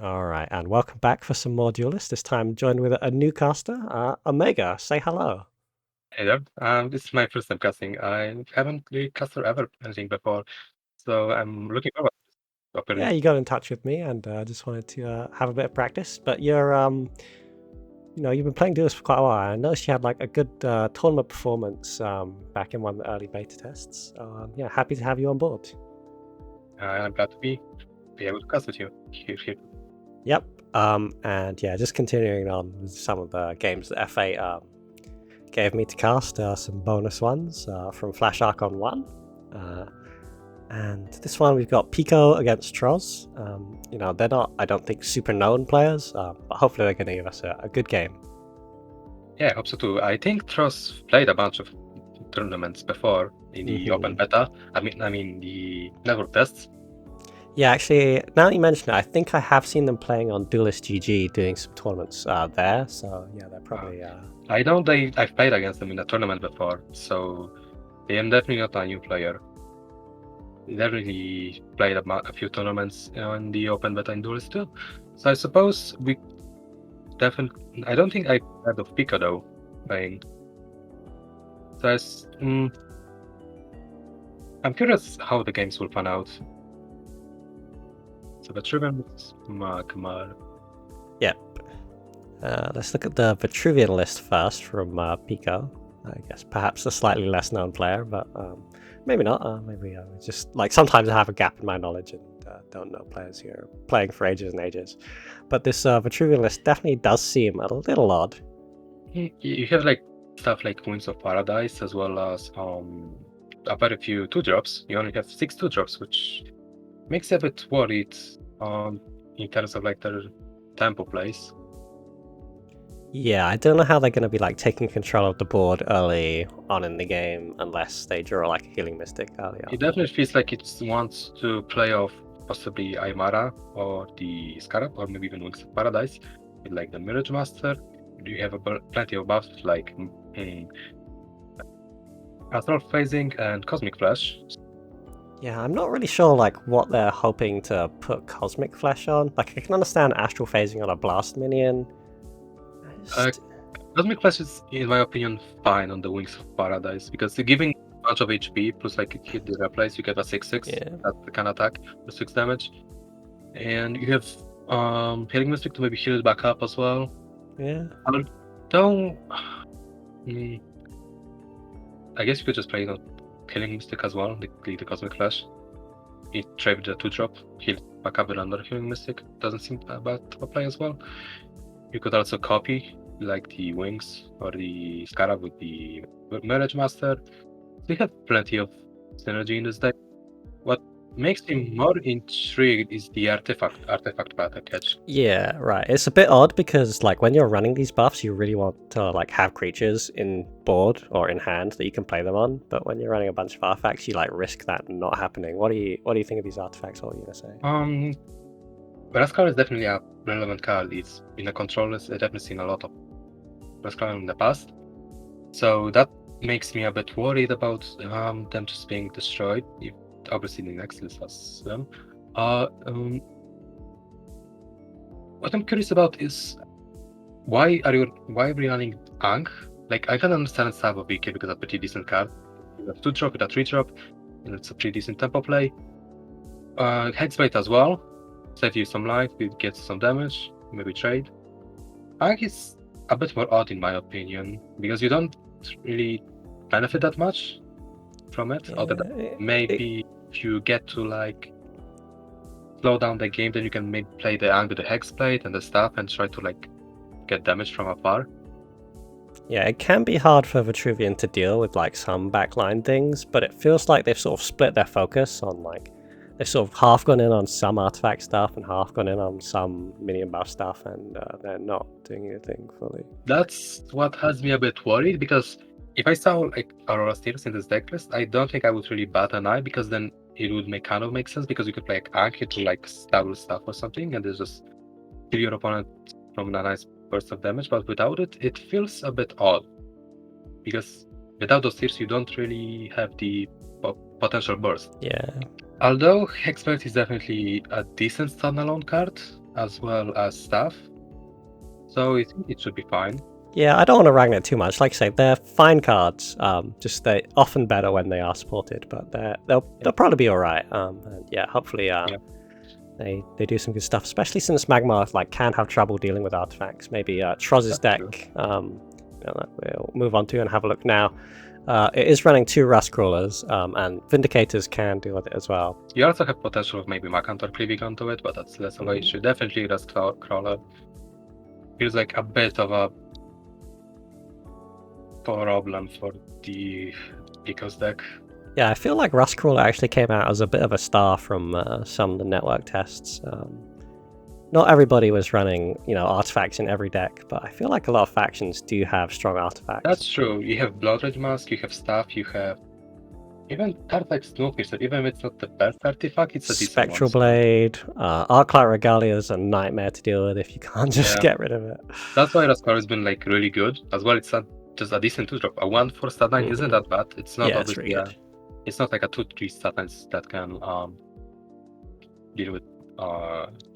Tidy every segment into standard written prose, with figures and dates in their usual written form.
All right, and welcome back for some more Duelists. This time joined with a new caster, Omega. Say hello. Hey there. This is my first time casting. I haven't really casted ever anything before, so I'm looking forward to this Yeah, opportunity. you got in touch with me, and just wanted to have a bit of practice. But you've been playing Duelists for quite a while. I noticed you had like a good tournament performance back in one of the early beta tests. Yeah, happy to have you on board. I'm glad to be able to cast with you here. Yep. And yeah, just continuing on with some of the games that FA gave me to cast, some bonus ones from Flash Archon 1. And this one we've got Pico against Trozz. They're not, I don't think, super known players, but hopefully they're going to give us a good game. Yeah, I hope so too. I think Trozz played a bunch of tournaments before in the open beta. I mean the network tests. Yeah, actually, now that you mention it, I think I have seen them playing on Duelist GG doing some tournaments there. So yeah, they're probably. I know I've played against them in a tournament before, so they are definitely not a new player. They definitely played a few tournaments in the open beta in Duelist too. So I suppose we definitely. I don't think I've heard of Pico though playing. So I'm curious how the games will pan out. So the Trivium is Magmar. Yep. Let's look at the Vitruvian list first from Pico. I guess perhaps a slightly less known player, but maybe not. Maybe just like sometimes I have a gap in my knowledge and don't know players who are playing for ages and ages. But this Vitruvian list definitely does seem a little odd. You have like stuff like Wings of Paradise as well as a very few 2-drops. You only have 6 2-drops, which makes you a bit worried in terms of like their tempo plays. Yeah, I don't know how they're going to be like taking control of the board early on in the game unless they draw like a healing mystic early on. It definitely feels like it wants to play off possibly Aymara or the Scarab or maybe even Wings of Paradise with like the Mirage Master. You have plenty of buffs like Astral Phasing and Cosmic Flash. Yeah, I'm not really sure like what they're hoping to put Cosmic Flash on. Like I can understand Astral Phasing on a Blast minion. Cosmic Flash is, in my opinion, fine on the Wings of Paradise because you're giving a bunch of HP plus like hit the replace, you get a 6/6 Yeah. that can attack for 6 damage. And you have Healing Mystic to maybe heal it back up as well. Yeah. Although I guess you could just play on Healing Mystic as well, the Cosmic Flash. It trade the 2-drop, heal back up with another Healing Mystic. Doesn't seem bad to play as well. You could also copy like the Wings or the Scarab with the Mirage Master. We have plenty of synergy in this deck. What makes me more intrigued is the artifact path I catch. Yeah, right. It's a bit odd because like when you're running these buffs, you really want to like have creatures in board or in hand that you can play them on. But when you're running a bunch of artifacts, you like risk that not happening. What do you think of these artifacts? What are you gonna say? Rascal is definitely a relevant card. It's in a control list. I've definitely seen a lot of Rascal in the past. So that makes me a bit worried about them just being destroyed. Obviously, the next list has them. What I'm curious about is why are we running Ankh? Like I can understand Sabo VK because it's a pretty decent card. You have 2-drop with a 3-drop, and it's a pretty decent tempo play. Hexblade as well. Save you some life, you get some damage, maybe trade. Ankh is a bit more odd in my opinion, because you don't really benefit that much from it, other than maybe if you get to like slow down the game, then you can maybe play the Ankh with the Hexblade and the stuff and try to like get damage from afar. Yeah, it can be hard for Vitruvian to deal with like some backline things, but it feels like they've sort of split their focus on like they've sort of half gone in on some artifact stuff and half gone in on some minion buff stuff, and they're not doing anything fully. That's what has me a bit worried because if I saw like Aurora Steel in this deck list, I don't think I would really bat an eye because then it would kind of make sense because you could play like Ankh to like stable stuff or something and there's just kill your opponent from a nice burst of damage, but without it, it feels a bit odd because without those tiers, you don't really have the potential burst. Yeah. Although Hexbert is definitely a decent standalone card, as well as staff. So I think it should be fine. Yeah, I don't want to rag it too much. Like I say, they're fine cards. Just they're often better when they are supported, but they'll probably be all right. And yeah, hopefully they do some good stuff. Especially since Magma can have trouble dealing with artifacts. Maybe Trozz's deck. We'll move on to and have a look now. It is running 2 Rust Crawlers, and Vindicators can deal with it as well. You also have potential of maybe Macantor cleaving onto it, but that's less of an issue. Definitely Rust Crawler feels like a bit of a problem for the Pico's deck. Yeah, I feel like Rust Crawler actually came out as a bit of a star from some of the network tests. Not everybody was running, artifacts in every deck, but I feel like a lot of factions do have strong artifacts. That's true. You have Bloodred Mask, you have Staff, you have even artifacts Snowpiercer. Even if it's not the best artifact, it's a decent Spectral one. Blade, Arclight Regalia is a nightmare to deal with if you can't just get rid of it. That's why Rust Crawler has been really good as well. It's not just a decent 2-drop. A 1 for stat 9 isn't that bad. It's not it's really good. It's not like a 2-3 stat 9s that can deal with.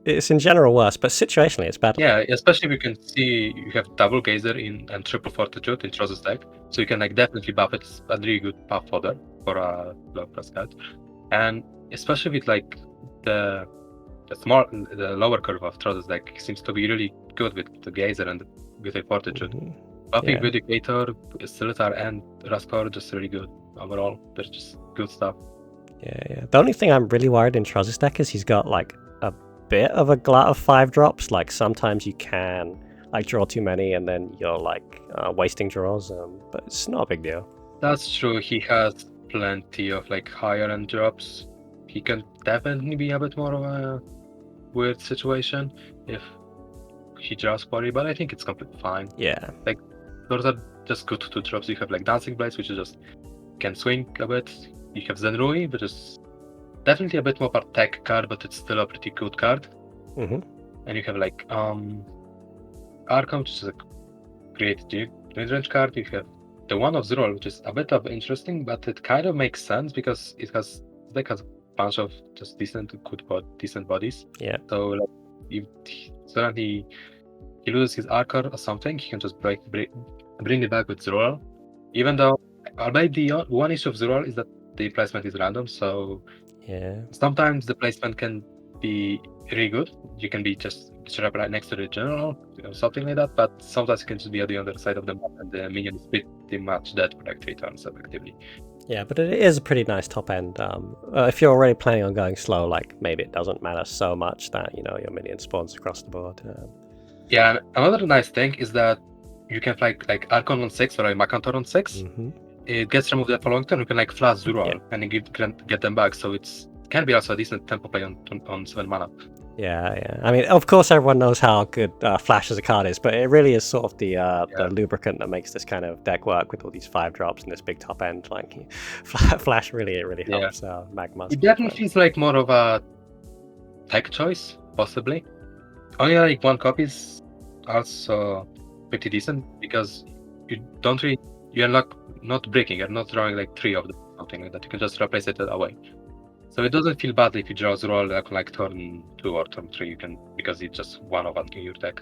It's in general worse, but situationally it's better. Yeah, especially if you can see you have double Gazer and triple Fortitude in Trozz's deck, so you can definitely buff it. It's a really good buff fodder for a low price card, and especially with the lower curve of Trozz's deck seems to be really good with the Gazer and with a Fortitude. Buffing Vindicator, Scimitar, and Rascar are just really good overall. They're just good stuff. Yeah. The only thing I'm really worried in Trozz's deck is he's got a bit of a glut of 5-drops. Sometimes you can draw too many and then you're wasting draws, but it's not a big deal. That's true. He has plenty of higher end drops. He can definitely be a bit more of a weird situation if he draws Quarry, but I think it's completely fine. Yeah. Those are just good 2-drops. You have Dancing Blades, which is just can swing a bit. You have Zenrui, which is definitely a bit more of a tech card, but it's still a pretty good card. And you have Archon, which is a great mid-range card. You have the one of Zroll, which is a bit of interesting, but it kind of makes sense because it has a bunch of just decent bodies. Yeah. So if suddenly he loses his Archon or something, he can just bring it back with Zroll. Even though, albeit the one issue of Zroll is that the placement is random, so sometimes the placement can be really good. You can be just right next to the general, something like that, but sometimes it can just be at the other side of the map and the minion is pretty much dead for 3 turns effectively. Yeah, but it is a pretty nice top end. If you're already planning on going slow, maybe it doesn't matter so much that your minion spawns across the board. Yeah, another nice thing is that you can fly Archon on 6 or a Macantor on 6. It gets removed the following turn. You can flash Zural and get them back. So it can be also a decent tempo play on 7 mana. Yeah. I mean, of course, everyone knows how good Flash as a card is, but it really is sort of the lubricant that makes this kind of deck work with all these 5-drops and this big top end. Flash really helps Magma. It definitely feels like more of a tech choice, possibly. Only 1 copy is also pretty decent because you're not breaking, you're not drawing 3 of them, something like that. You can just replace it away. So it doesn't feel bad if you draw Zroll turn 2 or turn 3, because it's just one of them in your deck.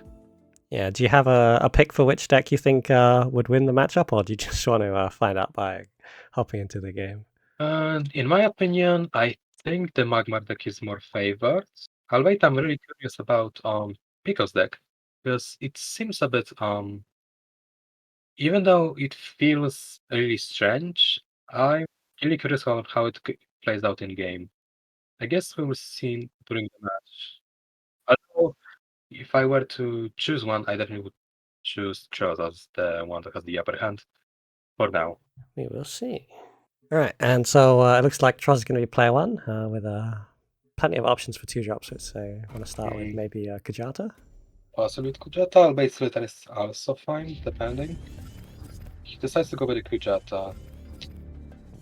Yeah, do you have a pick for which deck you think would win the matchup, or do you just want to find out by hopping into the game? In my opinion, I think the Magmar deck is more favored. Albeit I'm really curious about Pico's deck, because it seems a bit even though it feels really strange, I'm really curious how it plays out in game. I guess we will see during the match. Although, if I were to choose one, I definitely would choose Trozz as the one that has the upper hand for now. We will see. All right, and so it looks like Trozz is going to be player 1 with plenty of options for 2-drops. So I want to start with maybe Kujata. Possibly with Kujata, albeit Slither is also fine, depending. He decides to go with the Kujata.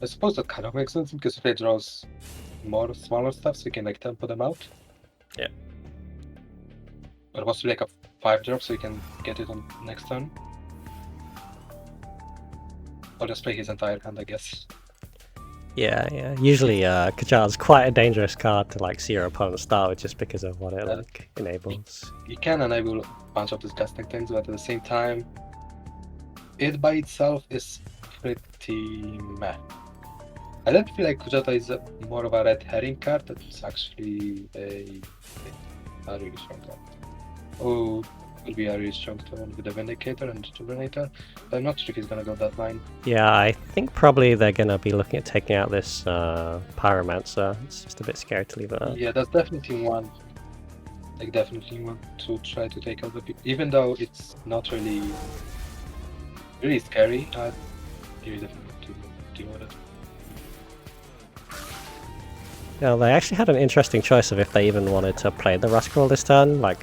I suppose that kind of makes sense because if he draws more smaller stuff, so you can tempo them out. Yeah. Or possibly a 5-drop, so you can get it on next turn. Or just play his entire hand, I guess. Yeah, yeah. Usually, Kajar's quite a dangerous card to like see your opponent start with just because of what it like enables. You can enable a bunch of disgusting things, but at the same time, it by itself is pretty meh. I don't feel like Kujata is more of a red herring card. It's actually a really strong card. Oh, could be a really strong turn with the Vindicator and the Rejuvenator, but I'm not sure if he's gonna go that line. Yeah, I think probably they're gonna be looking at taking out this Pyromancer. It's just a bit scary to leave it up. Yeah, that's definitely one. Like, definitely want to try to take out the Pico. Even though it's not really scary, I'd really definitely deal with it. Yeah, they actually had an interesting choice of if they even wanted to play the Rustcrawl this turn. Like,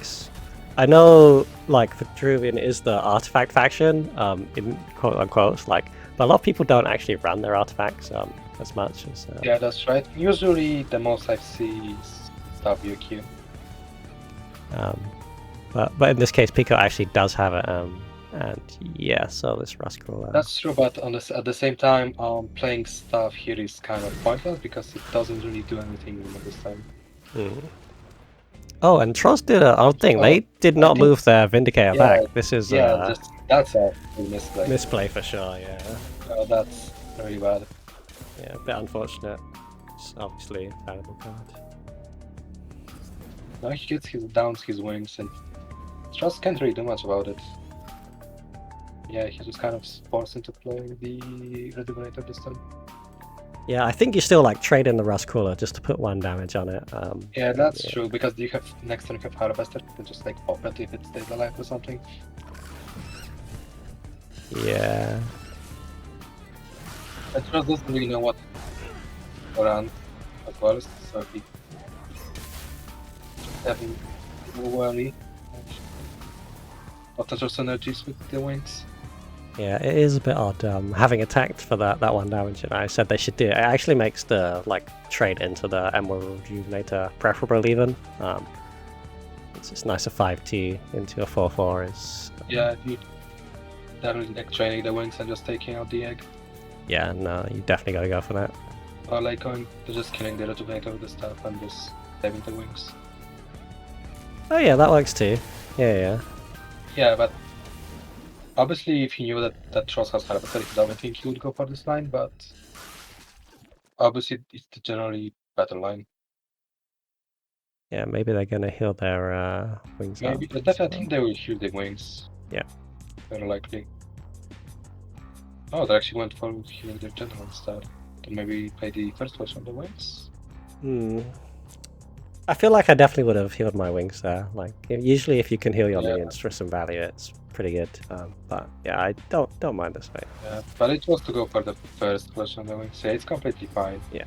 I know, like, the Druidian is the artifact faction, in quote unquote, like, but a lot of people don't actually run their artifacts as much as. Yeah, that's right. Usually, the most I see is stuff UQ. But in this case, Pico actually does have it, and yeah, so this Rustcrawl. That's true, but at the same time, playing stuff here is kind of pointless because it doesn't really do anything this time. Oh, and Trozz did an odd thing. They did not move their Vindicator back. This is that's a misplay. Misplay for sure. Yeah. Oh, that's really bad. Yeah, a bit unfortunate. It's obviously a valuable card. Now he gets downs his wings, and Trozz can't really do much about it. Yeah, he just kind of forced into playing the Rejuvenator this time. Yeah, I think you still like trade in the Rustcrawler just to put 1 damage on it. Yeah, that's true, because you have next turn you have Harvester, you can just like pop it if it stays alive or something. Yeah. And Trozz doesn't really know what to run as well, so he having no worry of potential synergies with the wings. Yeah, it is a bit odd having attacked for that 1 damage, and I said they should do it. It actually makes the like trade into the Emerald Rejuvenator preferable even. It's just nicer 5-2 into a 4-4 is. Yeah, you definitely like training the wings and just taking out the egg. Yeah, no, you definitely gotta go for that. Or like going to just killing the Rejuvenator with the stuff and just saving the wings. Oh yeah, that works too. Yeah. Yeah, but obviously if he knew that Trozz has Harvester, I don't think he would go for this line, but obviously it's the generally better line. Yeah, maybe they're gonna heal their wings up. Maybe, but I think they will heal the wings. Yeah. Very likely. Oh, they actually went for healing their general instead. Then maybe play the first watch on the wings? I feel like I definitely would have healed my wings there. Like, usually if you can heal your minions for some value, it's pretty good. But yeah, I don't mind this way. Yeah, but it was to go for the first watch on the wings. Yeah, it's completely fine. Yeah.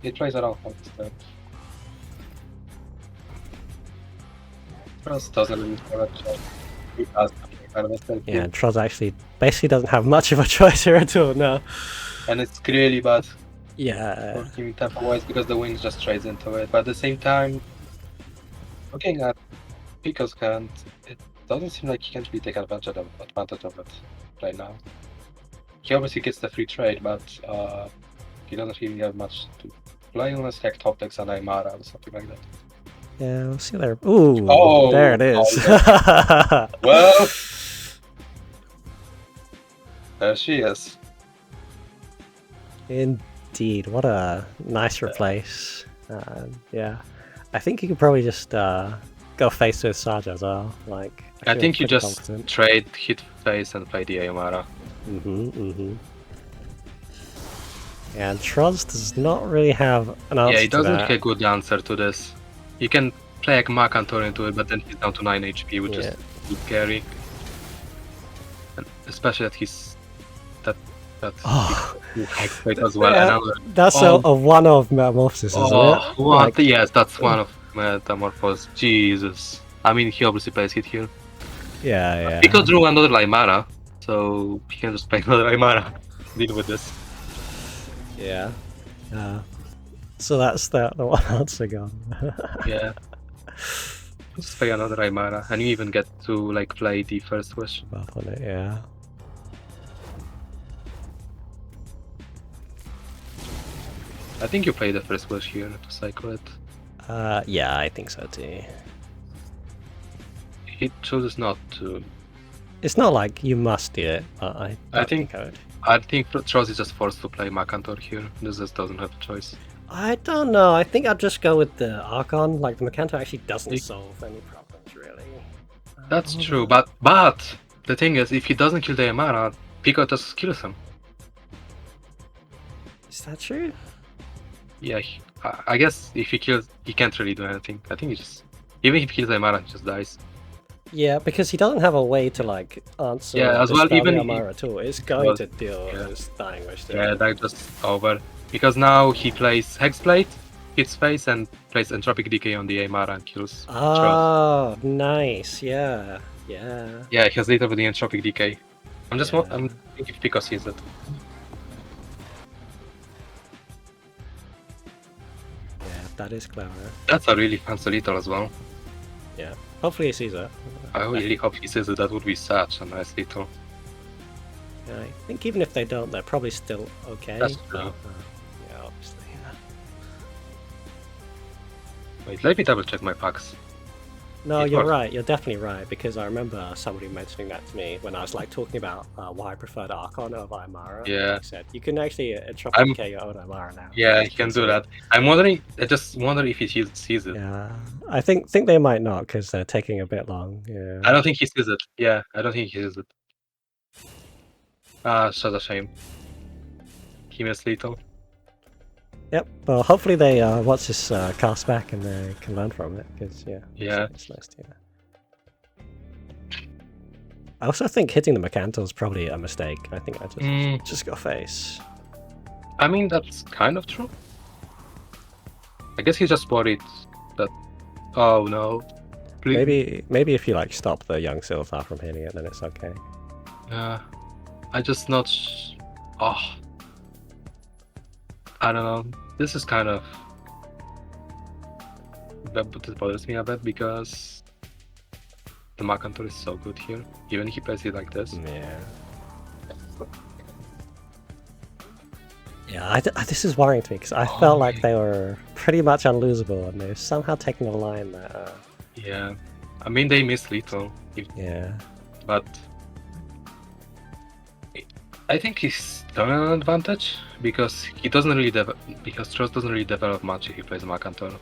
It plays around for this turn. Trozz doesn't really have a choice. He has Harvester. Yeah, Trozz actually basically doesn't have much of a choice here at all, no. And it's really bad. Yeah. For him tempo-wise because the wings just trades into it. But at the same time, looking at Pico's hand, it doesn't seem like he can really take advantage of it right now. He obviously gets the free trade, but he doesn't really have much to play unless like top decks and Aymara or something like that. Yeah, we'll see there. Ooh, there it is. Well, there she is. Indeed, what a nice replace. Yeah, I think you could probably just go face with Saja as well. Like, I think you just trade hit face and play the Aymara. And Trozz does not really have an answer. Yeah, he doesn't have a good answer to this. You can play like Macantor into it, but then he's down to 9 HP, which is scary. And especially that he's as well. Yeah, that's a one of Metamorphosis, isn't it? Like, yes, that's one of Metamorphosis. Jesus. I mean, he obviously plays hit here. Yeah. Pico drew another Aymara, so he can just play another Aymara. Deal with this. Yeah. So that's the one answer gone. Yeah. Just play another Aymara, and you even get to like play the first wish. Buff on it, yeah. I think you play the first wish here to cycle it. Yeah, I think so too. He chooses not to. It's not like you must do it, but I don't think I would. I think Trozz is just forced to play Macantor here. This just doesn't have a choice. I don't know. I think I'd just go with the Archon. Like, the Macanto actually doesn't solve any problems, really. That's true, but the thing is, if he doesn't kill the Amara, Pico just kills him. Is that true? Yeah, I guess if he kills, he can't really do anything. I think he just, even if he kills the Amara, he just dies. Yeah, because he doesn't have a way to like answer. Yeah, as well, even Amara at all. It's going to deal as dying wish. Yeah, that's just over. Because now he plays Hexblade, hits face, and plays Entropic Decay on the Amara and kills Trozz. Oh, nice. Yeah, yeah. Yeah, he has later with the Entropic Decay. I'm thinking if Pico sees it. Yeah, that is clever. That's a really fancy lethal as well. Yeah, hopefully he sees it. I really hope he sees it. That would be such a nice lethal. Yeah, I think even if they don't, they're probably still okay. That's true. Yeah, obviously. Wait, let me double check my packs. No, you're right. You're definitely right, because I remember somebody mentioning that to me when I was like talking about why I preferred Archon over Imara. Yeah. Like I said, you can actually Entropic your own Imara now. Yeah, you can do that. I'm wondering. I just wonder if he sees it. Yeah, I think they might not, because they're taking a bit long. Yeah. I don't think he sees it. Yeah, I don't think he sees it. Such a shame. He missed lethal. Yep. Well, hopefully they watch this cast back and they can learn from it, because yeah, it's nice to. I also think hitting the Macanto is probably a mistake. I think I just got face. I mean, that's kind of true. I guess he's just worried that. Oh no. Please. Maybe if you like stop the young Silthar from hitting it, then it's okay. Yeah. I just not. Oh. I don't know. This is kind of. This bothers me a bit because the Macantor is so good here. Even if he plays it like this. Yeah. Yeah, this is worrying to me because I felt like they were pretty much unlosable, and they've somehow taken a line that. Yeah, I mean they miss lethal. Yeah. But I think he's done an advantage because he doesn't really because Trozz doesn't really develop much if he plays Macantor.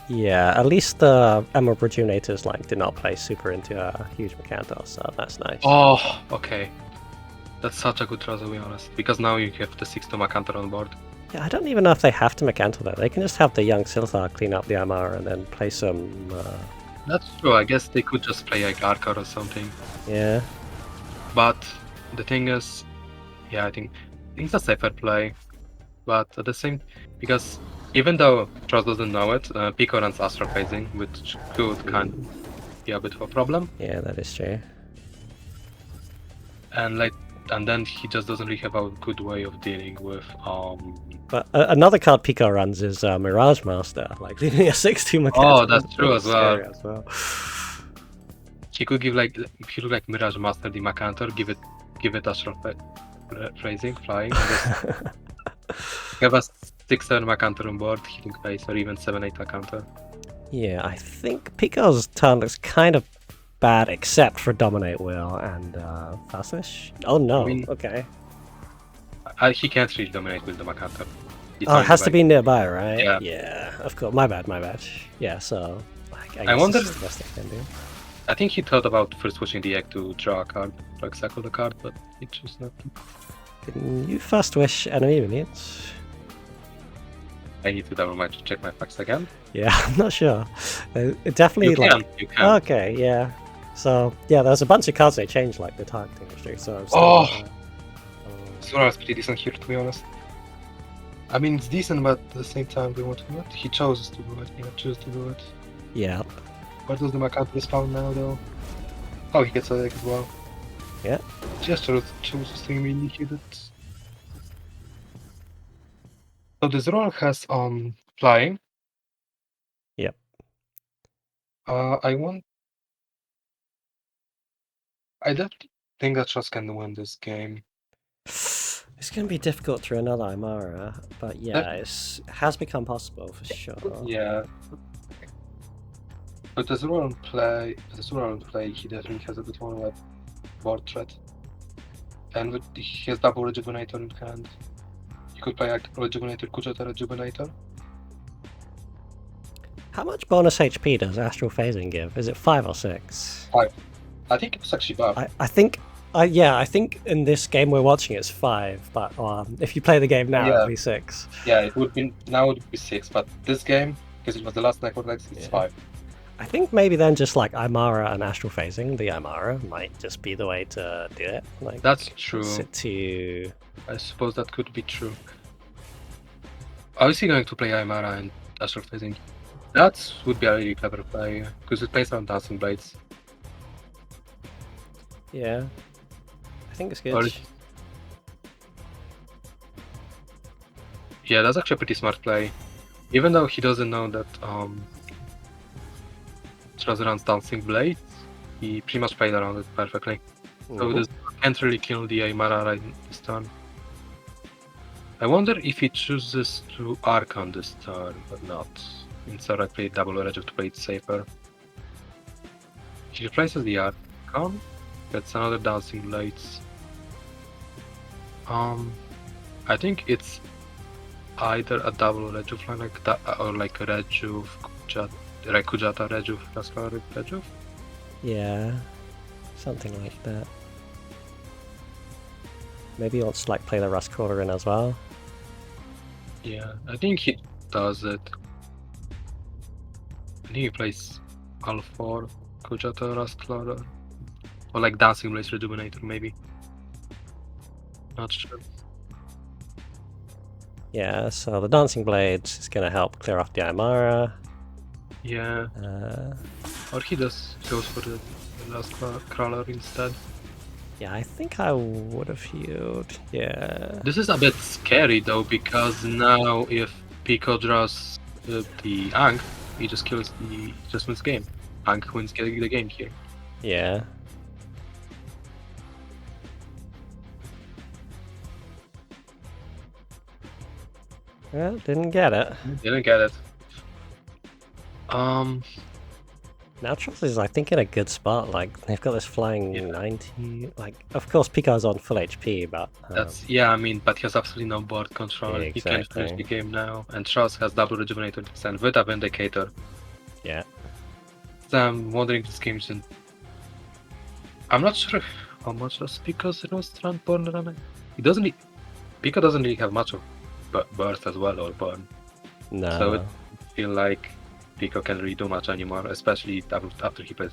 Yeah, at least the Emerald Rejuvenators like did not play super into a huge Macantor, so that's nice. Oh, okay. That's such a good Trozz, to be honest, because now you have the 6-2 Macantor on board. Yeah, I don't even know if they have to Macantor though. They can just have the young Silthar clean up the Amara and then play some. That's true. I guess they could just play like Archon or something. Yeah. But the thing is, yeah, I think it's a safer play. But at the same, because even though Trozz doesn't know it, Pico runs Astral Phasing, which could kind of be a bit of a problem. Yeah, that is true. And then he just doesn't really have a good way of dealing with. But another card Pico runs is Mirage Master, like leaving a 6-2 Macantor. Oh, that's true as well. He could give if you look like Mirage Master the Macantor, give it Astral Phrasing, flying. And have a 6-7 Macantor on board, hitting face, or even 7-8 Macantor. Yeah, I think Pico's turn looks kind of bad, except for Dominate Will and Fastwish. Oh no, okay. He can't really dominate with the Macantor. Oh, it has to be nearby, right? Yeah. Yeah, of course. My bad. Yeah, so I guess wonder. This is the best I can do. I think he thought about first switching the egg to draw a card, to cycle the card, but he chose not to. Can you Fast Wish enemy minions? I need to check my facts again. Yeah, I'm not sure. It definitely you can. Okay, yeah. So yeah, there's a bunch of cards they changed, like the targeting history. So Zora is pretty decent here, to be honest. I mean, it's decent, but at the same time, they want to do it. He chose to do it. He chose to do it. Yeah. Where does the Macantor spawn now, though? Oh, he gets a deck as well. Yeah. Just chose to immediately hit it. So this roll has flying. Yep. I don't think that Trozz can win this game. It's going to be difficult through another Aymara, but yeah, it has become possible for sure. Yeah. But as a role play, he definitely has a bit more like board threat. And with his double Rejuvenator in hand, you could play like Rejuvenator, Kujata Rejuvenator. How much bonus HP does Astral Phasing give? Is it 5 or 6? 5. I think it was actually buff. I think I think in this game we're watching it's 5, but if you play the game now, it'll be 6. Yeah, it would be now. It would be 6, but this game, because it was the last Necrodex, it's 5. I think maybe then just like Aymara and Astral Phasing, the Aymara might just be the way to do it. Like that's true. I suppose that could be true. I was going to play Aymara and Astral Phasing. That would be a really clever play because it plays on Dancing Blades. Yeah, I think it's good. Yeah, that's actually a pretty smart play. Even though he doesn't know that Trozz runs Dancing Blades, he pretty much played around it perfectly. So this can't really kill the Aymara right this turn. I wonder if he chooses to Archon this turn or not. Instead, I play double Edge to play it safer. He replaces the Archon, gets another Dancing Blades. I think it's either a double Rejuve like that, or like a Rejuve, Kujata Rejuve, Rascalaric Rejuve. Yeah, something like that. Maybe he wants to like play the Rascalaric in as well. Yeah, I think he does it. I think he plays all 4 Kujata Rascalaric, or like Dancing Blades Rejuvenator maybe. Not sure. Yeah, so the Dancing Blades is going to help clear off the Aymara. Yeah. Or he just goes for the last crawler instead. Yeah, I think I would have healed. Yeah. This is a bit scary though, because now if Pico draws the Ankh, he just kills the wins game. Ankh wins the game here. Yeah. Well, didn't get it. Didn't get it. Now Trozz is, I think, in a good spot. Like, they've got this flying 90. Like, of course, Pico's on full HP, but that's I mean, but he has absolutely no board control. Yeah, exactly. He can finish the game now, and Trozz has double Rejuvenator and with a Vindicator. Yeah. So I'm wondering if this game isn't. I'm not sure how much does Pico's Run Burn run. Pico doesn't really have much of burst as well or burn. No. So it feel like Pico can't really do much anymore, especially after he plays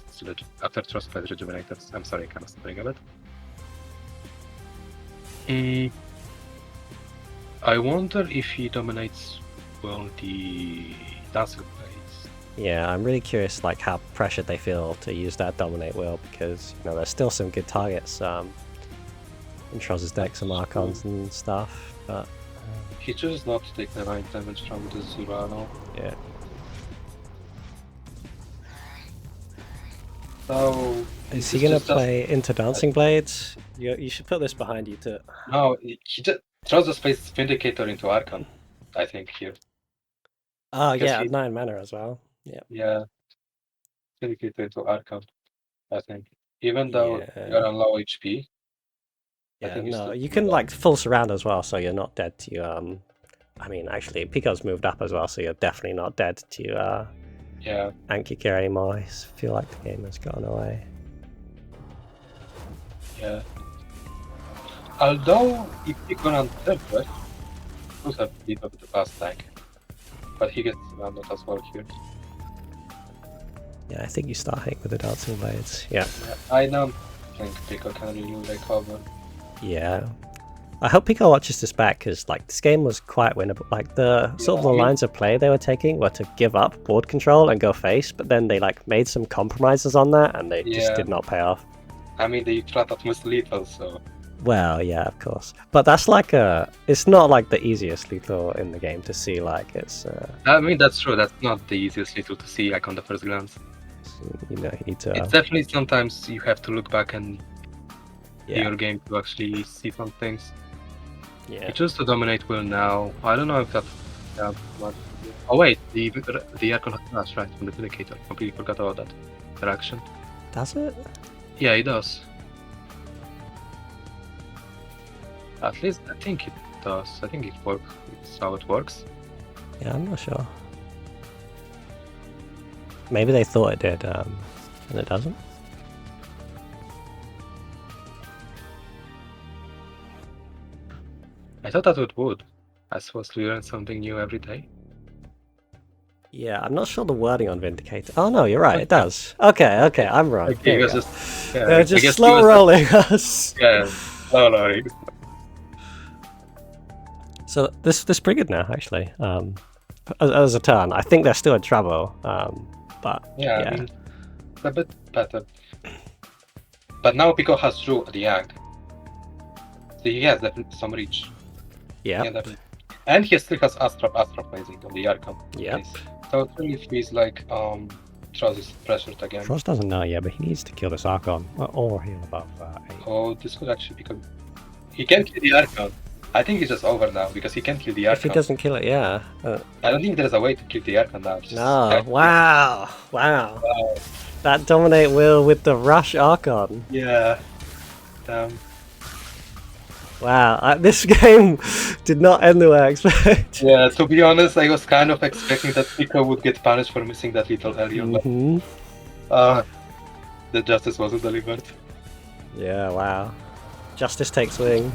after Trozz plays Rejuvenators. I'm sorry, I kind of stuttering a bit. I wonder if he dominates well the Dancing Blades. Yeah, I'm really curious, like how pressured they feel to use that Dominate Will, because there's still some good targets in Trozz's deck, some Archons and stuff, but he chooses not to take the 9 damage from the Zurano. Yeah. So is he gonna play into Dancing Blades? You should put this behind you too. No, he just throws the space Vindicator into Archon, I think here. Oh yeah, 9 mana as well. Yeah. Yeah. Vindicator into Archon, I think. Even though you're on low HP. Yeah, no, you can like full surround as well, so you're not dead to I mean, actually, Pico's moved up as well, so you're definitely not dead to Ankykir anymore. I feel like the game has gone away. Yeah. Although if Pico runs third first, he does have a bit of the fast tank, but he gets surrounded as well here. Yeah, I think you start hitting with the Dancing Blades. Yeah. I don't think Pico can really recover. Yeah. I hope Pico watches this back, because like this game was quite winnable. Like the sort of the lines of play they were taking were to give up board control and go face, but then they like made some compromises on that, and they just did not pay off. I mean, they flat out missed lethal, so. Well, yeah, of course, but that's like it's not like the easiest lethal in the game to see. Like it's. I mean, that's true. That's not the easiest lethal to see, like on the first glance. You need to. It's definitely sometimes you have to look back and your game to actually see some things. Yeah. He chose to dominate Will now. I don't know if that. Oh wait, the Archon has flash right from the Vindicator. Completely forgot about that interaction. Does it? Yeah, he does. At least I think it does. I think it works. It's how it works. Yeah, I'm not sure. Maybe they thought it did, and it doesn't. I thought that it would. I suppose we learn something new every day. Yeah, I'm not sure the wording on Vindicator. Oh no, you're right, it does. Okay, I'm wrong. Okay, Here he we was go. just. Yeah, They're I just guess he slow was rolling us. Yeah, slow rolling. So this is pretty good now, actually. As a turn, I think they're still in trouble. But Yeah, yeah. I mean, it's a bit better. But now Pico has Drew at the Yang. So he has definitely some reach. Yeah. Definitely. And he still has Astra phasing on the Archon. Yep. So it really feels like Trozz is pressured again. Trozz doesn't know yet, but he needs to kill this Archon or heal above 8. Oh, this could actually become. He can kill the Archon. I think it's just over now because he can kill the If Archon. he doesn't kill it, yeah. I don't think there's a way to kill the Archon now. No. Wow. That dominate Will with the rush Archon. Yeah. Wow, this game did not end the way I expected. Yeah, to be honest, I was kind of expecting that Pico would get punished for missing that little earlier, but the justice wasn't delivered. Yeah, wow. Justice takes wing.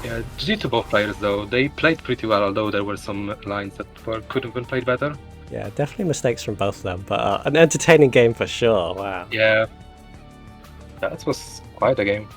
Yeah, GG to both players though. They played pretty well, although there were some lines that could have been played better. Yeah, definitely mistakes from both of them, but an entertaining game for sure. Wow. Yeah. That was quite a game.